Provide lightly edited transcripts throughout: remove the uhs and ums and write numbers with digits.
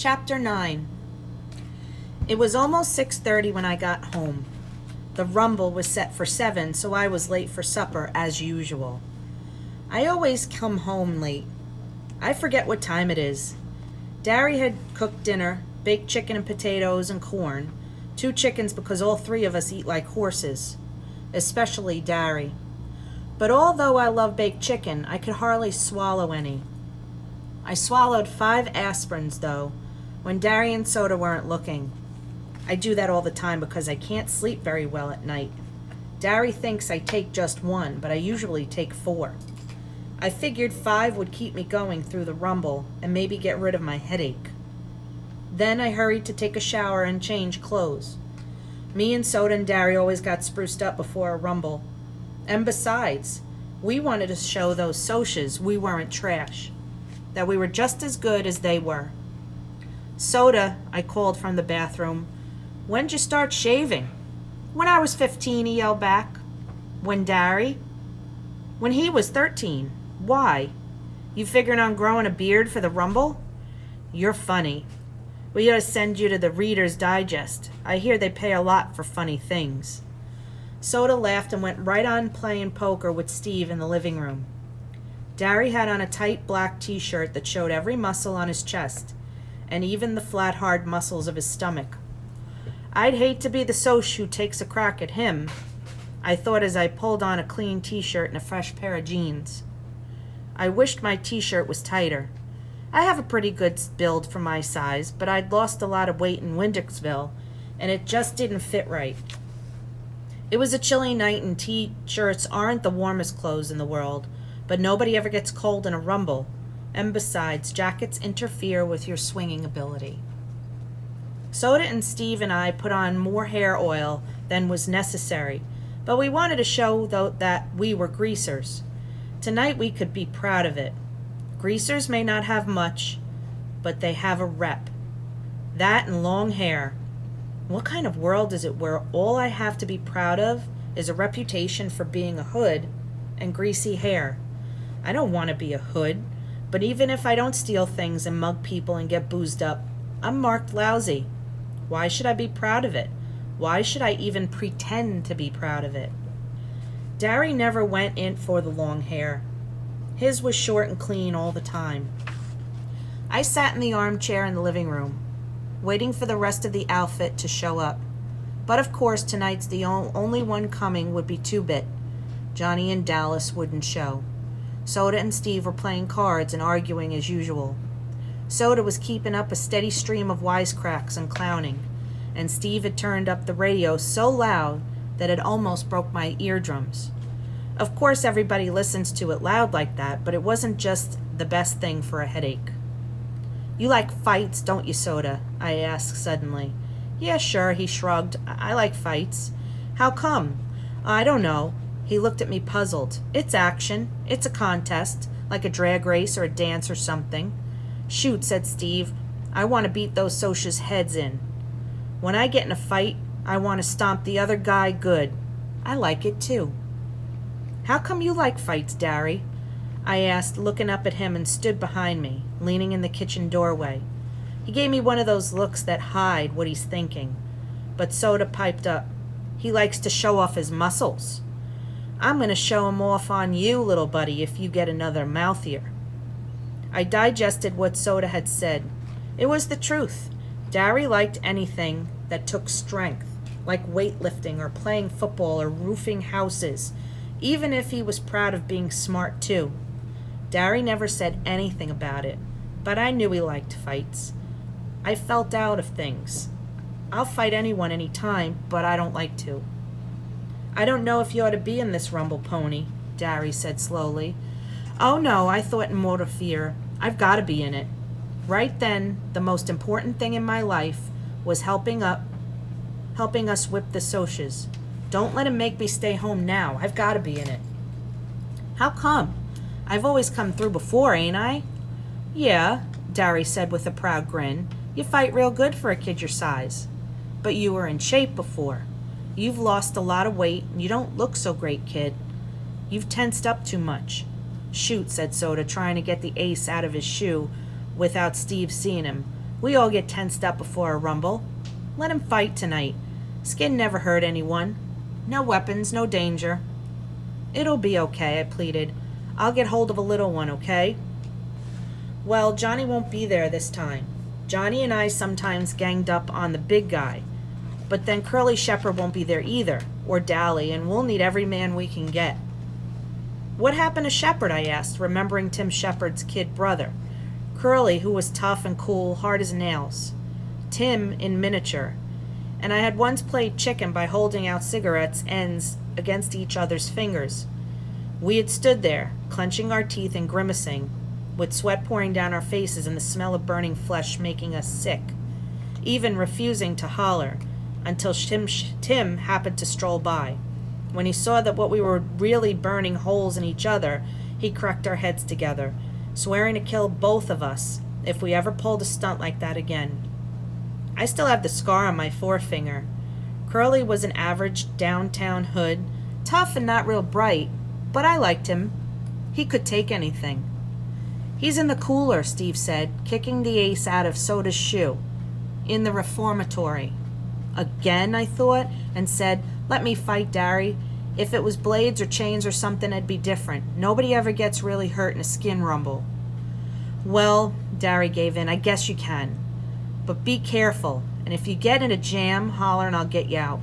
Chapter 9. It was almost 6:30 when I got home. The rumble was set for 7, so I was late for supper, as usual. I always come home late. I forget what time it is. Darry had cooked dinner, baked chicken and potatoes and corn. 2 chickens because all 3 of us eat like horses, especially Darry. But although I love baked chicken, I could hardly swallow any. I swallowed 5 aspirins, though, when Darry and Soda weren't looking. I do that all the time because I can't sleep very well at night. Darry thinks I take just 1, but I usually take 4. I figured 5 would keep me going through the rumble and maybe get rid of my headache. Then I hurried to take a shower and change clothes. Me and Soda and Darry always got spruced up before a rumble. And besides, we wanted to show those Socs we weren't trash, that we were just as good as they were. "Soda," I called from the bathroom, "when'd you start shaving?" "When I was 15, he yelled back. "When Darry?" "When he was 13. Why? You figuring on growing a beard for the rumble?" "You're funny. We ought to send you to the Reader's Digest. I hear they pay a lot for funny things." Soda laughed and went right on playing poker with Steve in the living room. Darry had on a tight black t-shirt that showed every muscle on his chest, and even the flat, hard muscles of his stomach. I'd hate to be the Soc who takes a crack at him, I thought as I pulled on a clean t-shirt and a fresh pair of jeans. I wished my t-shirt was tighter. I have a pretty good build for my size, but I'd lost a lot of weight in Windixville, and it just didn't fit right. It was a chilly night, and t-shirts aren't the warmest clothes in the world, but nobody ever gets cold in a rumble, and besides, jackets interfere with your swinging ability. Soda and Steve and I put on more hair oil than was necessary, but we wanted to show that we were greasers. Tonight we could be proud of it. Greasers may not have much, but they have a rep. That and long hair. What kind of world is it where all I have to be proud of is a reputation for being a hood and greasy hair? I don't want to be a hood, but even if I don't steal things and mug people and get boozed up, I'm marked lousy. Why should I be proud of it? Why should I even pretend to be proud of it? Darry never went in for the long hair. His was short and clean all the time. I sat in the armchair in the living room, waiting for the rest of the outfit to show up. But of course, tonight's the only one coming would be 2-bit. Johnny and Dallas wouldn't show. Soda and Steve were playing cards and arguing as usual. Soda was keeping up a steady stream of wisecracks and clowning, and Steve had turned up the radio so loud that it almost broke my eardrums. Of course, everybody listens to it loud like that, but it wasn't just the best thing for a headache. "You like fights, don't you, Soda?" I asked suddenly. "Yeah, sure," he shrugged. I like fights." "How come?" "I don't know." He looked at me puzzled. "It's action. It's a contest, like a drag race or a dance or something." "Shoot," said Steve. "I want to beat those Socs' heads in. When I get in a fight, I want to stomp the other guy good. I like it too." "How come you like fights, Darry?" I asked, looking up at him, and stood behind me, leaning in the kitchen doorway. He gave me one of those looks that hide what he's thinking. But Soda piped up. "He likes to show off his muscles." "I'm going to show 'em off on you, little buddy, if you get another mouth here." I digested what Soda had said. It was the truth. Darry liked anything that took strength, like weightlifting or playing football or roofing houses, even if he was proud of being smart too. Darry never said anything about it, but I knew he liked fights. I felt out of things. I'll fight anyone any time, but I don't like to. "I don't know if you ought to be in this rumble, Pony," Darry said slowly. "Oh no," I thought in mortal fear. "I've got to be in it." Right then, the most important thing in my life was helping us whip the Socs. Don't let him make me stay home now. I've got to be in it. "How come? I've always come through before, ain't I?" "Yeah," Darry said with a proud grin. "You fight real good for a kid your size. But you were in shape before. You've lost a lot of weight, and you don't look so great, kid. You've tensed up too much." "Shoot," said Soda, trying to get the ace out of his shoe without Steve seeing him. We all get tensed up before a rumble. Let him fight tonight. Skin never hurt anyone. No weapons, no danger. It'll be okay, I pleaded. I'll get hold of a little one, okay? Well, Johnny won't be there this time. Johnny and I sometimes ganged up on the big guy. But then Curly Shepherd won't be there either, or Dally, and we'll need every man we can get. What happened to Shepherd, I asked, remembering Tim Shepherd's kid brother. Curly, who was tough and cool, hard as nails. Tim in miniature. And I had once played chicken by holding out cigarettes' ends against each other's fingers. We had stood there, clenching our teeth and grimacing, with sweat pouring down our faces and the smell of burning flesh making us sick, even refusing to holler, until Tim happened to stroll by. When he saw that what we were really burning holes in each other, he cracked our heads together, swearing to kill both of us if we ever pulled a stunt like that again. I still have the scar on my forefinger. Curly was an average downtown hood, tough and not real bright, but I liked him. He could take anything. He's in the cooler, Steve said, kicking the ace out of Soda's shoe. In the reformatory. Again, I thought, and said, let me fight, Darry. If it was blades or chains or something, it'd be different. Nobody ever gets really hurt in a skin rumble. Well, Darry gave in, I guess you can. But be careful, and if you get in a jam, holler and I'll get you out.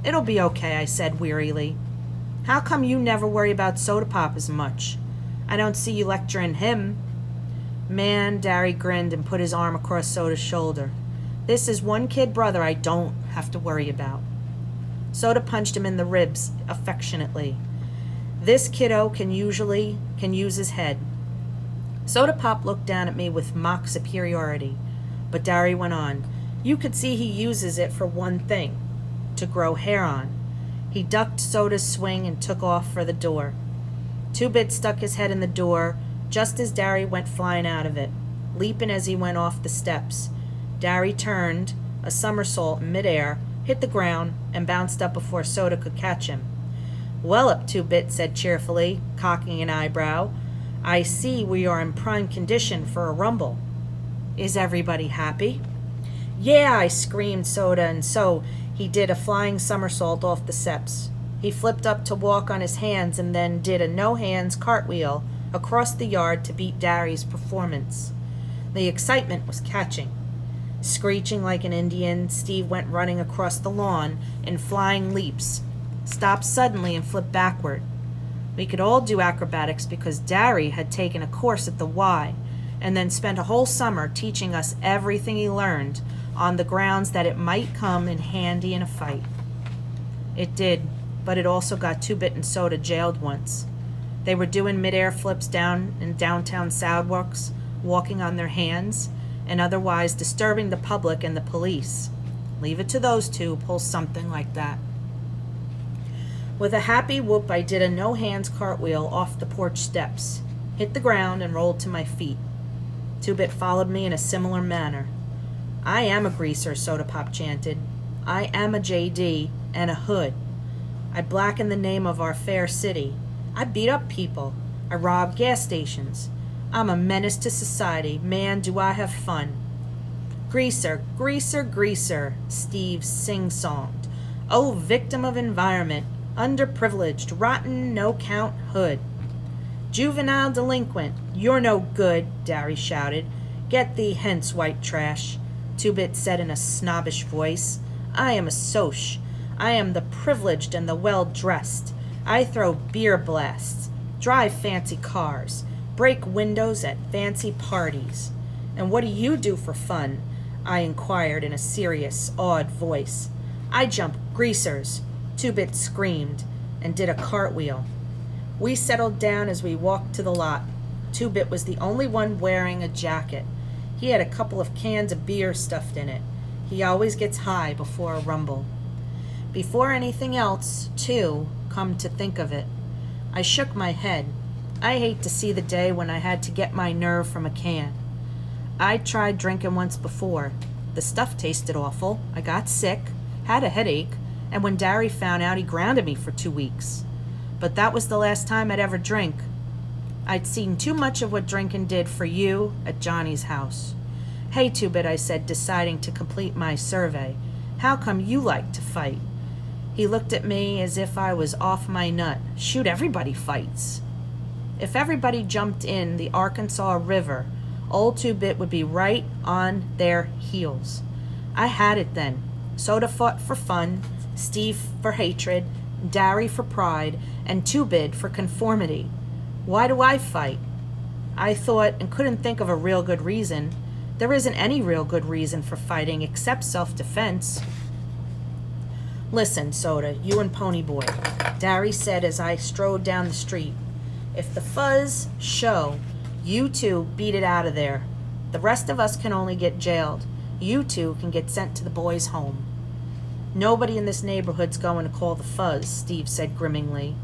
It'll be okay, I said wearily. How come you never worry about Soda Pop as much? I don't see you lecturing him. Man, Darry grinned and put his arm across Soda's shoulder. This is one kid brother I don't have to worry about. Soda punched him in the ribs affectionately. This kiddo can use his head. Soda Pop looked down at me with mock superiority, but Darry went on. You could see he uses it for one thing, to grow hair on. He ducked Soda's swing and took off for the door. Two-Bit stuck his head in the door just as Darry went flying out of it, leaping as he went off the steps. Darry turned, a somersault in midair, hit the ground, and bounced up before Soda could catch him. Well up, Two-Bit said cheerfully, cocking an eyebrow. I see we are in prime condition for a rumble. Is everybody happy? Yeah, I screamed Soda, and so he did a flying somersault off the steps. He flipped up to walk on his hands and then did a no-hands cartwheel across the yard to beat Darry's performance. The excitement was catching. Screeching like an Indian, Steve went running across the lawn in flying leaps, stopped suddenly and flipped backward. We could all do acrobatics because Darry had taken a course at the Y and then spent a whole summer teaching us everything he learned on the grounds that it might come in handy in a fight. It did, but it also got Two-Bit and Soda jailed once. They were doing mid-air flips down in downtown sidewalks, walking on their hands, and otherwise disturbing the public and the police. Leave it to those two to pull something like that. With a happy whoop, I did a no-hands cartwheel off the porch steps, hit the ground, and rolled to my feet. Two-Bit followed me in a similar manner. I am a greaser, Soda Pop chanted. I am a JD and a hood. I blacken the name of our fair city. I beat up people. I rob gas stations. I'm a menace to society. Man, do I have fun. Greaser, greaser, greaser, Steve sing-songed. Oh, victim of environment, underprivileged, rotten, no-count hood. Juvenile delinquent, you're no good, Darry shouted. Get thee hence, white trash, Two-Bit said in a snobbish voice. I am a soch. I am the privileged and the well-dressed. I throw beer blasts, drive fancy cars, break windows at fancy parties. And what do you do for fun? I inquired in a serious, awed voice. I jump greasers, Two-Bit screamed, and did a cartwheel. We settled down as we walked to the lot. Two-Bit was the only one wearing a jacket. He had a couple of cans of beer stuffed in it. He always gets high before a rumble. Before anything else, too, come to think of it, I shook my head. I hate to see the day when I had to get my nerve from a can. I tried drinking once before. The stuff tasted awful. I got sick, had a headache, and when Darry found out, he grounded me for 2 weeks. But that was the last time I'd ever drink. I'd seen too much of what drinking did for you at Johnny's house. "Hey, Two-Bit," I said, deciding to complete my survey. "How come you like to fight?" He looked at me as if I was off my nut. "Shoot, everybody fights." If everybody jumped in the Arkansas River, old Two-Bit would be right on their heels. I had it then. Soda fought for fun, Steve for hatred, Darry for pride, and Two-Bit for conformity. Why do I fight? I thought and couldn't think of a real good reason. There isn't any real good reason for fighting except self-defense. "Listen, Soda, you and Ponyboy," Darry said as I strode down the street. "If the fuzz show, you two beat it out of there. The rest of us can only get jailed. You two can get sent to the boys' home." "Nobody in this neighborhood's going to call the fuzz," Steve said grimmingly.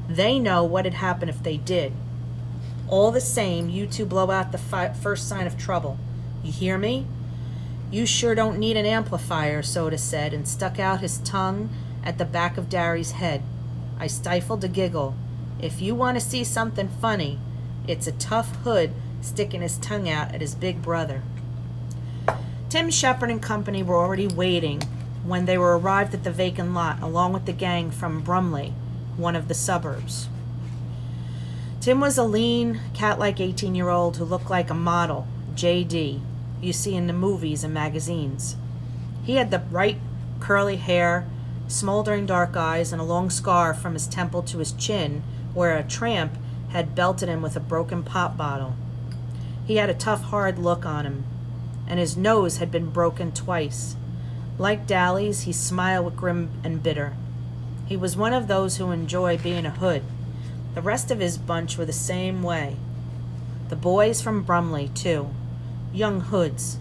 "They know what'd happen if they did. All the same, you two blow out the first sign of trouble. You hear me?" "You sure don't need an amplifier," Soda said, and stuck out his tongue at the back of Darry's head. I stifled a giggle. If you want to see something funny, it's a tough hood sticking his tongue out at his big brother. Tim Shepard and company were already waiting when they were arrived at the vacant lot, along with the gang from Brumley, one of the suburbs. Tim was a lean, cat-like 18-year-old who looked like a model, J.D., you see in the movies and magazines. He had the bright, curly hair, smoldering dark eyes, and a long scar from his temple to his chin, where a tramp had belted him with a broken pop bottle. He had a tough, hard look on him, and his nose had been broken twice. Like Dally's, he smiled with grim and bitter. He was one of those who enjoy being a hood. The rest of his bunch were the same way. The boys from Brumley, too. Young hoods,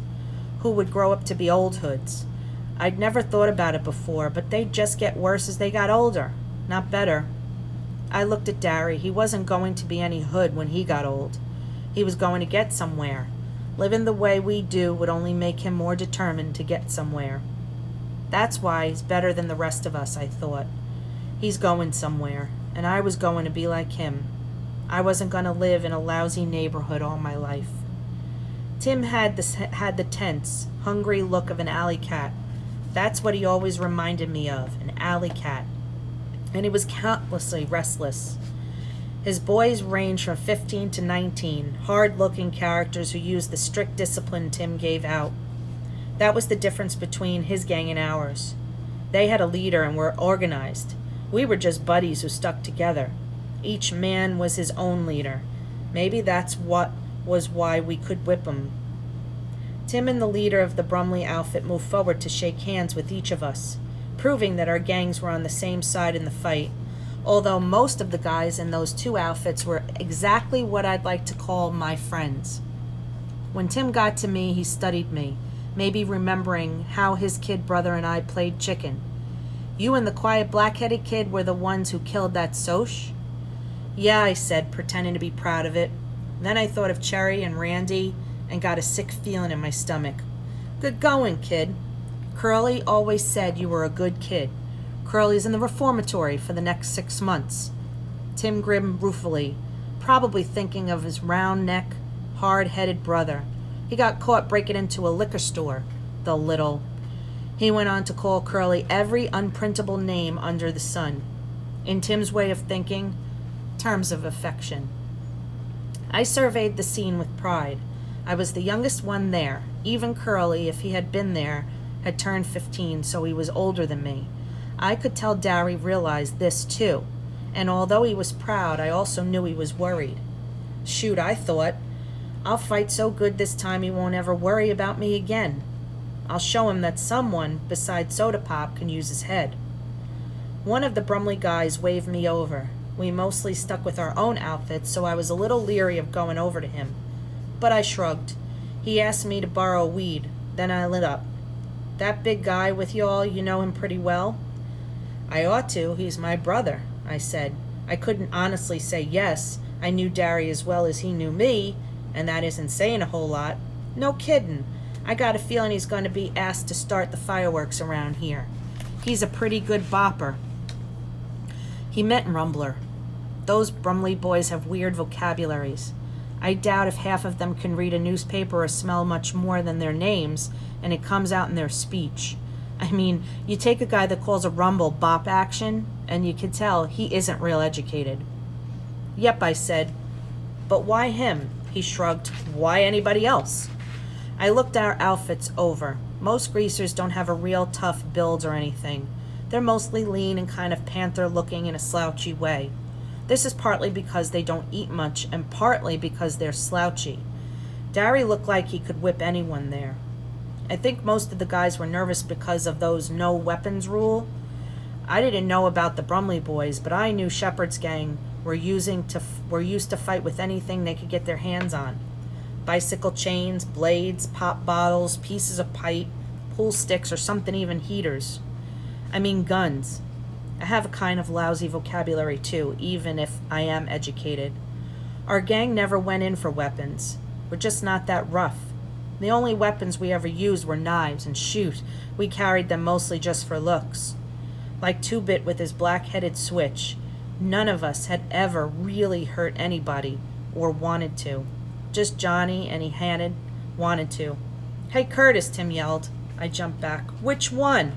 who would grow up to be old hoods. I'd never thought about it before, but they'd just get worse as they got older, not better. I looked at Darry. He wasn't going to be any hood when he got old. He was going to get somewhere. Living the way we do would only make him more determined to get somewhere. That's why he's better than the rest of us, I thought. He's going somewhere, and I was going to be like him. I wasn't going to live in a lousy neighborhood all my life. Tim had the tense, hungry look of an alley cat. That's what he always reminded me of, an alley cat. And he was countlessly restless. His boys ranged from 15 to 19, hard-looking characters who used the strict discipline Tim gave out. That was the difference between his gang and ours. They had a leader and were organized. We were just buddies who stuck together. Each man was his own leader. Maybe that's what was why we could whip 'em. Tim and the leader of the Brumley outfit moved forward to shake hands with each of us, proving that our gangs were on the same side in the fight, although most of the guys in those two outfits were exactly what I'd like to call my friends. When Tim got to me, he studied me, maybe remembering how his kid brother and I played chicken. "You and the quiet black-headed kid were the ones who killed that Soch?" "Yeah," I said, pretending to be proud of it. Then I thought of Cherry and Randy and got a sick feeling in my stomach. "Good going, kid. Curly always said you were a good kid. Curly's in the reformatory for the next 6 months." Tim grinned ruefully, probably thinking of his round-neck, hard-headed brother. He got caught breaking into a liquor store, the little... He went on to call Curly every unprintable name under the sun. In Tim's way of thinking, terms of affection. I surveyed the scene with pride. I was the youngest one there. Even Curly, if he had been there, had turned 15, so he was older than me. I could tell Darry realized this too, and although he was proud, I also knew he was worried. Shoot, I thought, I'll fight so good this time he won't ever worry about me again. I'll show him that someone besides Soda Pop can use his head. One of the Brumley guys waved me over. We mostly stuck with our own outfits, so I was a little leery of going over to him. But I shrugged. He asked me to borrow weed. Then I lit up. "That big guy with y'all, you know him pretty well?" "I ought to. He's my brother," I said. I couldn't honestly say yes. I knew Darry as well as he knew me, and that isn't saying a whole lot. "No kiddin'. I got a feeling he's going to be asked to start the fireworks around here. He's a pretty good bopper." He meant rumbler. Those Brumley boys have weird vocabularies. I doubt if half of them can read a newspaper or smell much more than their names, and it comes out in their speech. I mean, you take a guy that calls a rumble bop action, and you can tell he isn't real educated. Yep, I said. But why him? He shrugged. Why anybody else? I looked our outfits over. Most greasers don't have a real tough build or anything. They're mostly lean and kind of panther-looking in a slouchy way. This is partly because they don't eat much, and partly because they're slouchy. Darry looked like he could whip anyone there. I think most of the guys were nervous because of those no weapons rule. I didn't know about the Brumley boys, but I knew Shepard's gang were used to fight with anything they could get their hands on. Bicycle chains, blades, pop bottles, pieces of pipe, pool sticks, or something even heaters. I mean guns. I have a kind of lousy vocabulary too, even if I am educated. Our gang never went in for weapons. We're just not that rough. The only weapons we ever used were knives, and shoot, we carried them mostly just for looks. Like Two-Bit with his black-headed switch, none of us had ever really hurt anybody, or wanted to. Just Johnny, and he wanted to. Hey, Curtis, Tim yelled. I jumped back. Which one?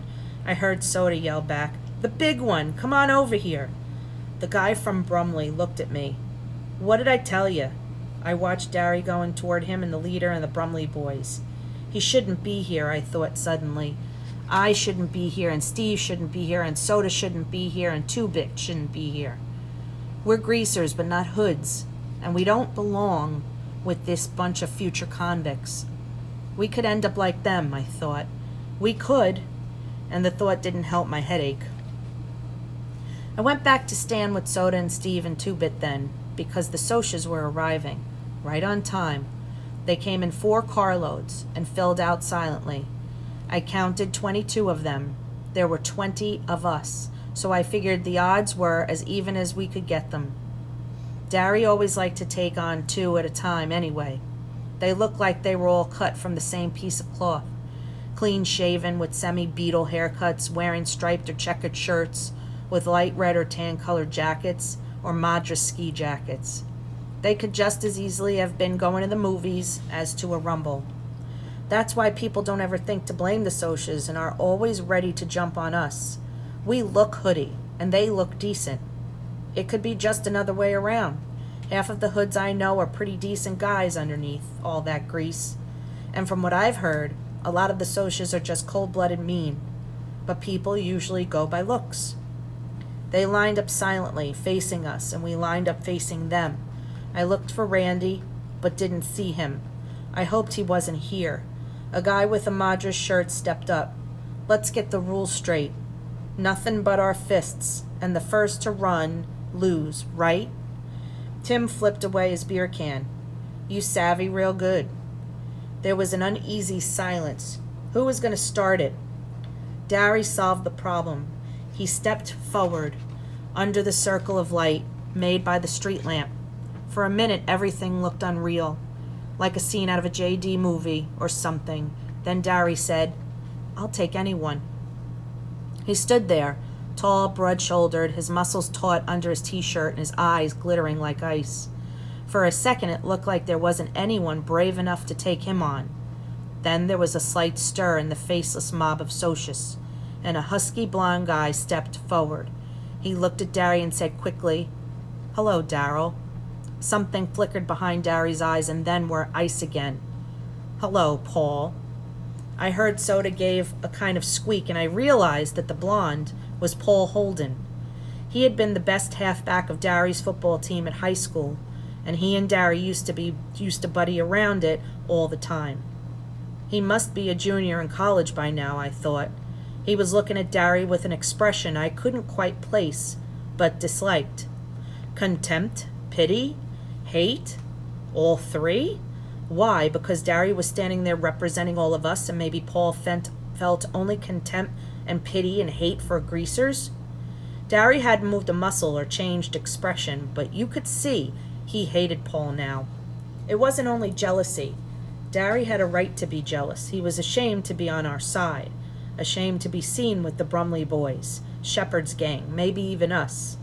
I heard Soda yell back. The big one. Come on over here. The guy from Brumley looked at me. What did I tell you? I watched Darry going toward him and the leader and the Brumley boys. He shouldn't be here, I thought suddenly. I shouldn't be here, and Steve shouldn't be here, and Soda shouldn't be here, and Two-Bit shouldn't be here. We're greasers, but not hoods, and we don't belong with this bunch of future convicts. We could end up like them, I thought. We could, and the thought didn't help my headache. I went back to stand with Soda and Steve and Two-Bit then, because the Socias were arriving, right on time. They came in 4 carloads and filled out silently. I counted 22 of them. There were 20 of us, so I figured the odds were as even as we could get them. Darry always liked to take on 2 at a time anyway. They looked like they were all cut from the same piece of cloth. Clean-shaven with semi-beetle haircuts, wearing striped or checkered shirts, with light red or tan-colored jackets, or Madras ski jackets. They could just as easily have been going to the movies as to a rumble. That's why people don't ever think to blame the Socias and are always ready to jump on us. We look hoodie, and they look decent. It could be just another way around. Half of the hoods I know are pretty decent guys underneath all that grease. And from what I've heard, a lot of the Socias are just cold-blooded mean. But people usually go by looks. They lined up silently, facing us, and we lined up facing them. I looked for Randy, but didn't see him. I hoped he wasn't here. A guy with a Madras shirt stepped up. Let's get the rules straight. Nothing but our fists, and the first to run, lose, right? Tim flipped away his beer can. You savvy real good. There was an uneasy silence. Who was going to start it? Darry solved the problem. He stepped forward, under the circle of light made by the street lamp. For a minute, everything looked unreal, like a scene out of a J.D. movie or something. Then Darry said, I'll take anyone. He stood there, tall, broad-shouldered, his muscles taut under his T-shirt and his eyes glittering like ice. For a second, it looked like there wasn't anyone brave enough to take him on. Then there was a slight stir in the faceless mob of Socias, and a husky blond guy stepped forward. He looked at Darry and said quickly, Hello, Darryl. Something flickered behind Darry's eyes and then were ice again. Hello, Paul. I heard Soda gave a kind of squeak, and I realized that the blonde was Paul Holden. He had been the best halfback of Darry's football team at high school, and he and Darry used to buddy around it all the time. He must be a junior in college by now, I thought. He was looking at Darry with an expression I couldn't quite place, but disliked. Contempt? Pity? Hate? All 3? Why? Because Darry was standing there representing all of us, and maybe Paul felt only contempt and pity and hate for greasers? Darry hadn't moved a muscle or changed expression, but you could see he hated Paul now. It wasn't only jealousy. Darry had a right to be jealous. He was ashamed to be on our side, ashamed to be seen with the Brumley boys, Shepard's gang, maybe even us.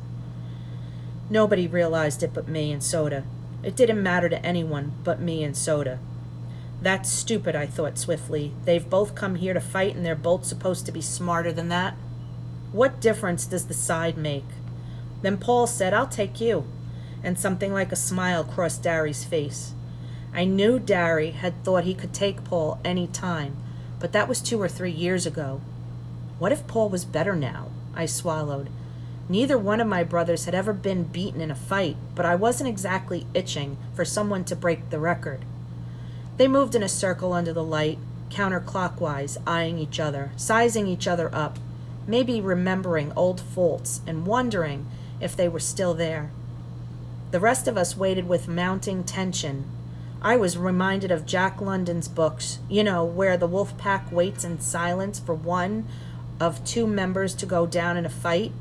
Nobody realized it but me and Soda. It didn't matter to anyone but me and Soda. That's stupid, I thought swiftly. They've both come here to fight and they're both supposed to be smarter than that. What difference does the side make? Then Paul said, I'll take you. And something like a smile crossed Darry's face. I knew Darry had thought he could take Paul any time, but that was 2 or 3 years ago. What if Paul was better now? I swallowed. Neither one of my brothers had ever been beaten in a fight, but I wasn't exactly itching for someone to break the record. They moved in a circle under the light, counterclockwise, eyeing each other, sizing each other up, maybe remembering old faults and wondering if they were still there. The rest of us waited with mounting tension. I was reminded of Jack London's books, where the wolf pack waits in silence for one of 2 members to go down in a fight.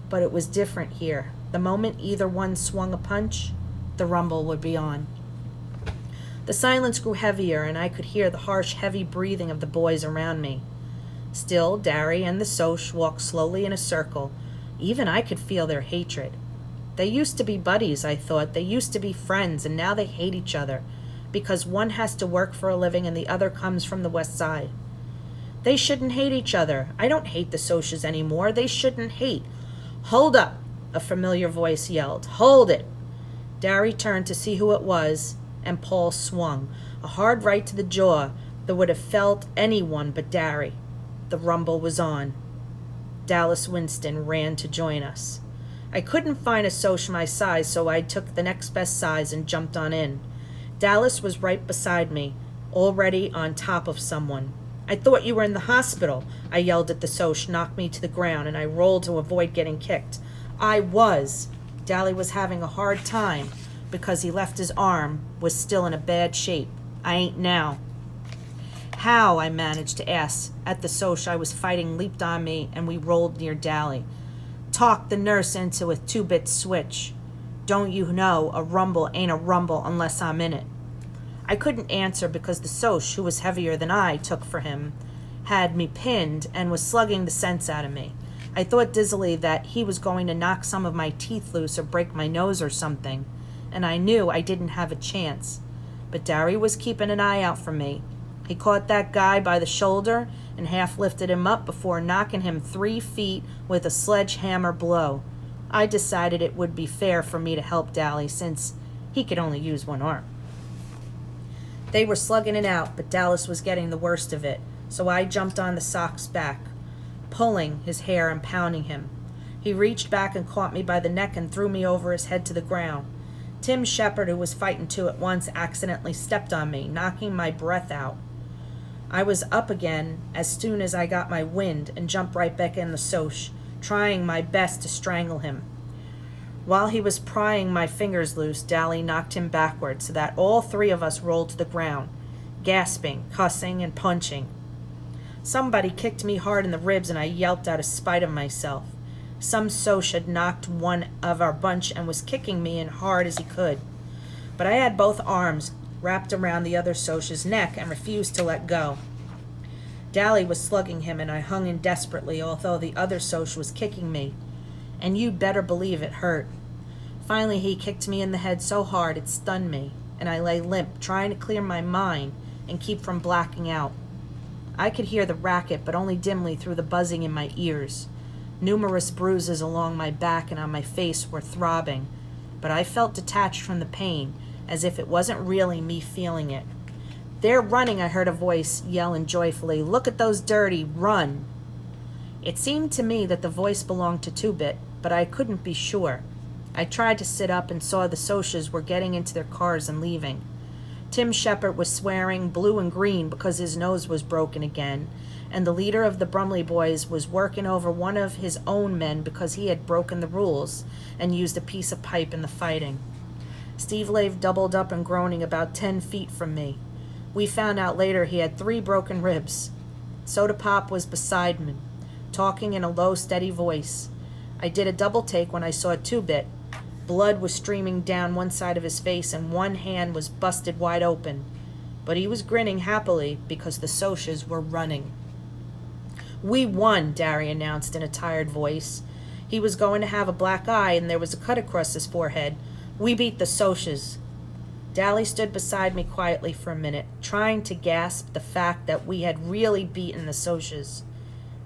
But it was different here. The moment either one swung a punch, the rumble would be on. The silence grew heavier, and I could hear the harsh, heavy breathing of the boys around me. Still, Darry and the Soch walked slowly in a circle. Even I could feel their hatred. They used to be buddies, I thought. They used to be friends, and now they hate each other, because one has to work for a living and the other comes from the West Side. They shouldn't hate each other. I don't hate the Soches anymore. They shouldn't hate. Hold up, a familiar voice yelled. Hold it. Darry turned to see who it was, and Paul swung, a hard right to the jaw that would have felled anyone but Darry. The rumble was on. Dallas Winston ran to join us. I couldn't find a Soch my size, so I took the next best size and jumped on in. Dallas was right beside me, already on top of someone. I thought you were in the hospital, I yelled at the Soch, knocked me to the ground, and I rolled to avoid getting kicked. I was. Dally was having a hard time because he left his arm, was still in a bad shape. I ain't now. How? I managed to ask. At the Soch I was fighting leaped on me, and we rolled near Dally. Talked the nurse into a 2-bit switch. Don't you know a rumble ain't a rumble unless I'm in it? I couldn't answer because the Soch, who was heavier than I took for him, had me pinned and was slugging the sense out of me. I thought dizzily that he was going to knock some of my teeth loose or break my nose or something, and I knew I didn't have a chance. But Darry was keeping an eye out for me. He caught that guy by the shoulder and half lifted him up before knocking him 3 feet with a sledgehammer blow. I decided it would be fair for me to help Dally since he could only use one arm. They were slugging it out, but Dallas was getting the worst of it, so I jumped on the Soch's back, pulling his hair and pounding him. He reached back and caught me by the neck and threw me over his head to the ground. Tim Shepard, who was fighting 2 at once, accidentally stepped on me, knocking my breath out. I was up again as soon as I got my wind and jumped right back in the Soch, trying my best to strangle him. While he was prying my fingers loose, Dally knocked him backward so that all 3 of us rolled to the ground, gasping, cussing, and punching. Somebody kicked me hard in the ribs and I yelped out of spite of myself. Some Soch had knocked one of our bunch and was kicking me in hard as he could. But I had both arms wrapped around the other Soch's neck and refused to let go. Dally was slugging him and I hung in desperately, although the other Soch was kicking me. And you'd better believe it hurt. Finally, he kicked me in the head so hard it stunned me, and I lay limp, trying to clear my mind and keep from blacking out. I could hear the racket, but only dimly through the buzzing in my ears. Numerous bruises along my back and on my face were throbbing, but I felt detached from the pain, as if it wasn't really me feeling it. They're running, I heard a voice yelling joyfully. Look at those dirty, run! It seemed to me that the voice belonged to 2-Bit, but I couldn't be sure. I tried to sit up and saw the Soches were getting into their cars and leaving. Tim Shepard was swearing blue and green because his nose was broken again, and the leader of the Brumley boys was working over one of his own men because he had broken the rules and used a piece of pipe in the fighting. Steve lay doubled up and groaning about 10 feet from me. We found out later he had 3 broken ribs. Soda Pop was beside me, talking in a low, steady voice. I did a double take when I saw 2-Bit. Blood was streaming down one side of his face and one hand was busted wide open. But he was grinning happily because the Soches were running. We won, Darry announced in a tired voice. He was going to have a black eye and there was a cut across his forehead. We beat the Soches. Dally stood beside me quietly for a minute, trying to gasp the fact that we had really beaten the Socs.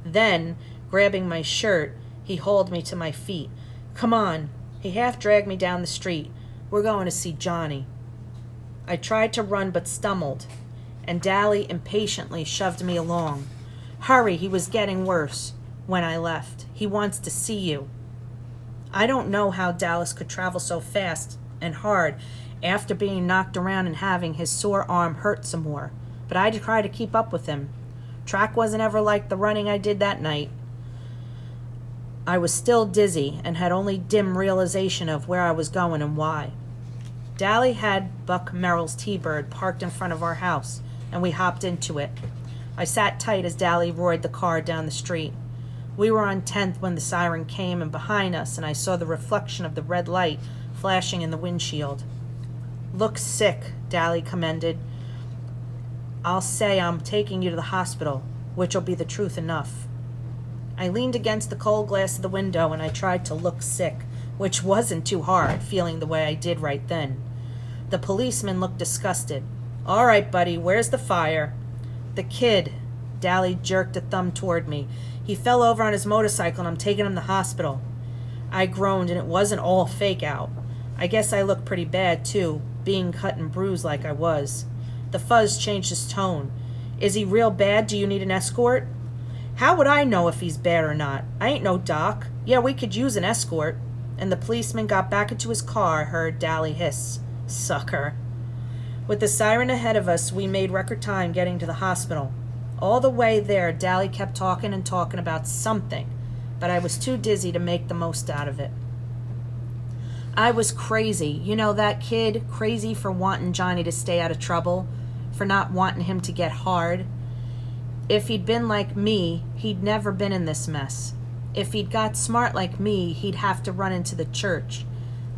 Then, grabbing my shirt, he hauled me to my feet. "Come on." He half dragged me down the street. "We're going to see Johnny." I tried to run but stumbled, and Dally impatiently shoved me along. "Hurry, he was getting worse when I left. He wants to see you." I don't know how Dallas could travel so fast and hard after being knocked around and having his sore arm hurt some more, but I tried to keep up with him. Track wasn't ever like the running I did that night. I was still dizzy and had only dim realization of where I was going and why. Dally had Buck Merrill's T-Bird parked in front of our house, and we hopped into it. I sat tight as Dally roared the car down the street. We were on 10th when the siren came and behind us, and I saw the reflection of the red light flashing in the windshield. "Look sick," Dally commended. "I'll say I'm taking you to the hospital, which'll be the truth enough." I leaned against the cold glass of the window and I tried to look sick, which wasn't too hard, feeling the way I did right then. The policeman looked disgusted. "All right, buddy, where's the fire?" "The kid." Dally jerked a thumb toward me. "He fell over on his motorcycle and I'm taking him to the hospital." I groaned, and it wasn't all fake out. I guess I looked pretty bad, too, being cut and bruised like I was. The fuzz changed his tone. "Is he real bad? Do you need an escort?" "How would I know if he's bad or not? I ain't no doc. Yeah, we could use an escort." And the policeman got back into his car, I heard Dally hiss. "Sucker." With the siren ahead of us, we made record time getting to the hospital. All the way there, Dally kept talking and talking about something, but I was too dizzy to make the most out of it. I was crazy. You know that kid? Crazy for wanting Johnny to stay out of trouble, for not wanting him to get hard. If he'd been like me, he'd never been in this mess. If he'd got smart like me, he'd have to run into the church.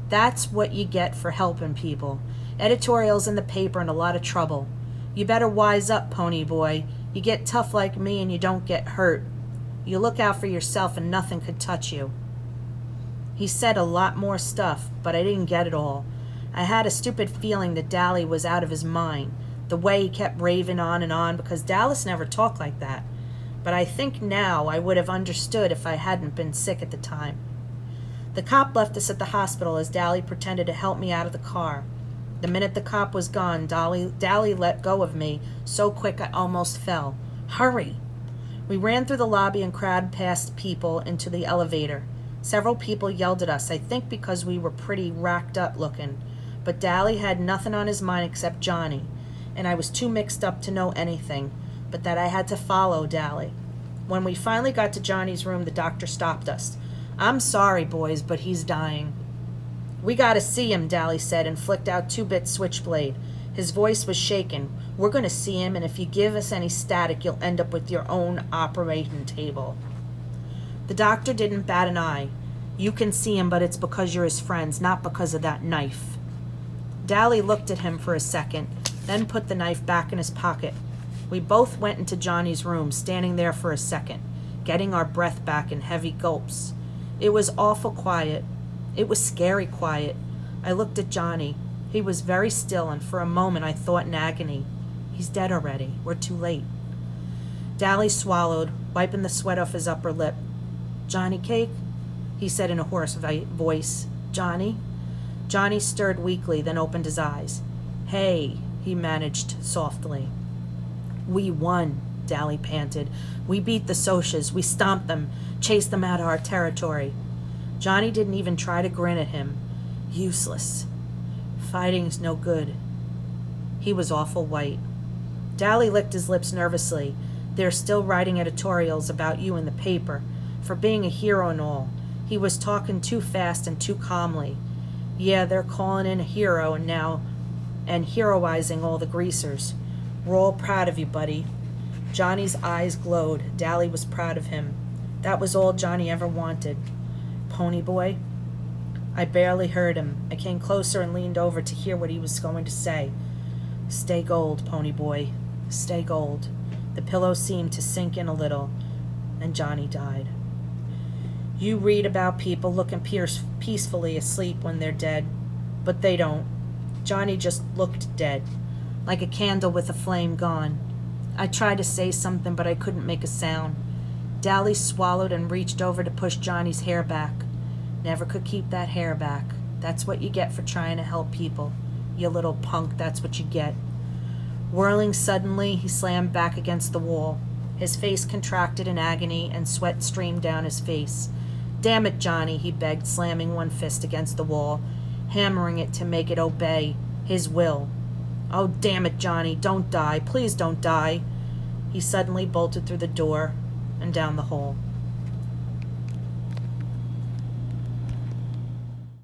That's what you get for helping people. Editorials in the paper and a lot of trouble. You better wise up, pony boy. You get tough like me and you don't get hurt. You look out for yourself and nothing could touch you. He said a lot more stuff, but I didn't get it all. I had a stupid feeling that Dally was out of his mind, the way he kept raving on because Dallas never talked like that. But I think now I would have understood if I hadn't been sick at the time. The cop left us at the hospital as Dally pretended to help me out of the car. The minute the cop was gone, Dally let go of me so quick I almost fell. "Hurry!" We ran through the lobby and crowded past people into the elevator. Several people yelled at us, I think because we were pretty racked up looking. But Dally had nothing on his mind except Johnny, and I was too mixed up to know anything, but that I had to follow Dally. When we finally got to Johnny's room, the doctor stopped us. "I'm sorry, boys, but he's dying." "We gotta see him," Dally said, and flicked out 2-bit switchblade. His voice was shaken. "We're gonna see him, and if you give us any static, you'll end up with your own operating table." The doctor didn't bat an eye. "You can see him, but it's because you're his friends, not because of that knife." Dally looked at him for a second, then put the knife back in his pocket. We both went into Johnny's room, standing there for a second, getting our breath back in heavy gulps. It was awful quiet. It was scary quiet. I looked at Johnny. He was very still, and for a moment I thought in agony, "He's dead already. We're too late." Dally swallowed, wiping the sweat off his upper lip. "Johnny Cake?" he said in a hoarse voice. "Johnny?" Johnny stirred weakly, then opened his eyes. "Hey," he managed softly. "We won," Dally panted. "We beat the Socs. We stomped them, chased them out of our territory." Johnny didn't even try to grin at him. "Useless. Fighting's no good." He was awful white. Dally licked his lips nervously. "They're still writing editorials about you in the paper, for being a hero and all." He was talking too fast and too calmly. "Yeah, they're calling in a hero and heroizing all the greasers. We're all proud of you, buddy." Johnny's eyes glowed. Dally was proud of him. That was all Johnny ever wanted. "Pony boy?" I barely heard him. I came closer and leaned over to hear what he was going to say. "Stay gold, pony boy. Stay gold." The pillow seemed to sink in a little, and Johnny died. You read about people looking peacefully asleep when they're dead, but they don't. Johnny just looked dead, like a candle with a flame gone. I tried to say something, but I couldn't make a sound. Dally swallowed and reached over to push Johnny's hair back. Never could keep that hair back. That's what you get for trying to help people. You little punk, that's what you get. Whirling suddenly, he slammed back against the wall. His face contracted in agony and sweat streamed down his face. Damn it, Johnny, he begged, slamming one fist against the wall, hammering it to make it obey his will. Oh, damn it, Johnny, don't die. Please don't die. He suddenly bolted through the door and down the hall.